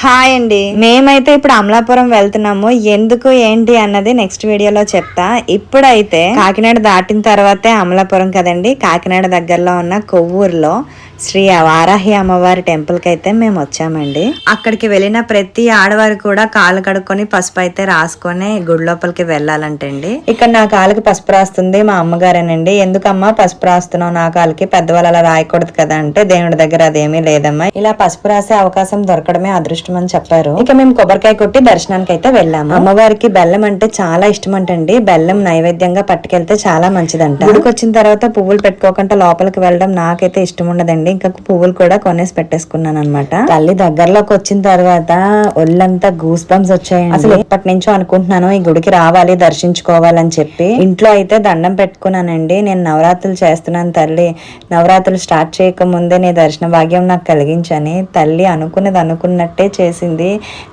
Hi అండి, మేమైతే ఇప్పుడు అమలాపురం వెళ్తున్నాము. ఎందుకు ఏంటి అన్నది నెక్స్ట్ వీడియోలో చెప్తా. ఇప్పుడైతే కాకినాడ దాటిన తర్వాతే అమలాపురం కదండి. కాకినాడ దగ్గరలో ఉన్న కొవ్వూరులో శ్రీ వారాహి అమ్మవారి టెంపుల్ కి అయితే మేము వచ్చామండి. అక్కడికి వెళ్ళిన ప్రతి ఆడవారు కూడా కాలు కడుక్కొని పసుపు అయితే రాసుకొని గుడి లోపలికి వెళ్ళాలంటండి. ఇక్కడ నా కాలుకి పసుపు రాస్తుంది మా అమ్మగారేనండి. ఎందుకమ్మా పసుపు రాస్తున్నావు నా కాలుకి, పెద్దవాళ్ళు అలా రాయకూడదు కదా అంటే, దేవుడి దగ్గర అదేమీ లేదమ్మా, ఇలా పసుపు రాసే అవకాశం దొరకడమే అదృష్టం అని చెప్పారు. ఇక మేము కొబ్బరికాయ కొట్టి దర్శనానికి అయితే వెళ్ళాము. అమ్మవారికి బెల్లం అంటే చాలా ఇష్టం అంటండి. బెల్లం నైవేద్యంగా పట్టుకెళ్తే చాలా మంచిదంట. గుడికి వచ్చిన తర్వాత పువ్వులు పెట్టుకోకుండా లోపలికి వెళ్ళడం నాకైతే ఇష్టం ఉండదండి. ఇంకా పువ్వులు కూడా కొనేసి పెట్టేసుకున్నాను అనమాట. తల్లి దగ్గరలోకి వచ్చిన తర్వాత ఒళ్ళంతా గూస్ బంప్స్ వచ్చాయండి. అసలు ఎప్పటి నుంచో అనుకుంటున్నాను ఈ గుడికి రావాలి, దర్శించుకోవాలని చెప్పి. ఇంట్లో అయితే దండం పెట్టుకున్నానండి. నేను నవరాత్రులు చేస్తున్నాను తల్లి, నవరాత్రులు స్టార్ట్ చేయక ముందే నీ దర్శన భాగ్యం నాకు కలిగించని. తల్లి అనుకున్నది అనుకున్నట్టే చేసింది.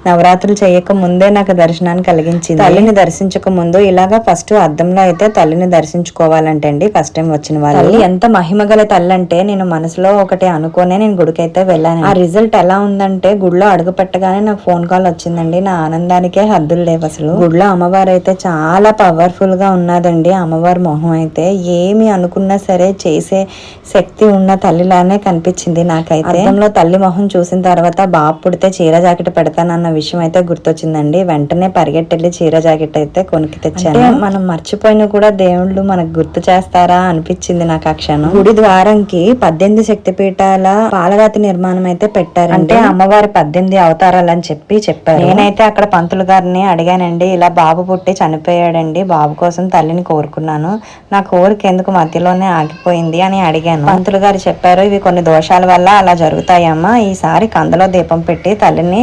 నవరాత్రులు చేయక ముందే నాకు దర్శనాన్ని కలిగించింది. తల్లిని దర్శించక ముందు ఇలాగా ఫస్ట్ అద్దంలో అయితే తల్లిని దర్శించుకోవాలంటండి. ఫస్ట్ టైం వచ్చిన వాళ్ళు ఎంత మహిమ గల తల్లి అంటే, నేను మనసులో ఒకటి అనుకోనే నేను గుడికి అయితే వెళ్ళాను. ఆ రిజల్ట్ ఎలా ఉందంటే, గుడిలో అడుగు పెట్టగానే నాకు ఫోన్ కాల్ వచ్చిందండి. నా ఆనందానికే హద్దులు లేవు అసలు. గుడిలో అమ్మవారు అయితే చాలా పవర్ఫుల్ గా ఉన్నదండి. అమ్మవారి మొహం అయితే ఏమి అనుకున్నా సరే చేసే శక్తి ఉన్న తల్లిలానే కనిపించింది నాకైతే. అద్దంలో తల్లి మొహం చూసిన తర్వాత బాబు పుడితే చీర జాకెట్ పెడతానన్న విషయం అయితే గుర్తొచ్చిందండి. వెంటనే పరిగెట్టెళ్ళి చీర జాకెట్ అయితే కొనికి తెచ్చాను. మనం మర్చిపోయిన కూడా దేవుళ్ళు మనకు గుర్తు చేస్తారా అనిపించింది నాకు ఆ క్షణం. గుడి ద్వారంకి 18 శక్తిపీఠాల పాలరాతి నిర్మాణం అయితే పెట్టారు. అంటే అమ్మవారి 18 అవతారాలు అని చెప్పారు. నేనైతే అక్కడ పంతులు గారిని అడిగానండి, ఇలా బాబు పుట్టి చనిపోయాడండి, బాబు కోసం తల్లిని కోరుకున్నాను, నా కోరిక ఎందుకు మధ్యలోనే ఆగిపోయింది అని అడిగాను. పంతులు గారు చెప్పారు, ఇవి కొన్ని దోషాల వల్ల అలా జరుగుతాయమ్మా, ఈసారి కందలో దీపం పెట్టి తల్లిని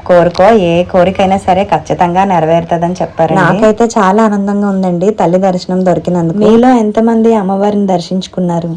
కోరుకో, ఏ కోరికైనా సరే ఖచ్చితంగా నెరవేరుతుందని చెప్పారు. నాకైతే చాలా ఆనందంగా ఉందండి తల్లి దర్శనం దొరికినందుకు. మీలో ఎంతమంది అమ్మవారిని దర్శించుకున్నారు?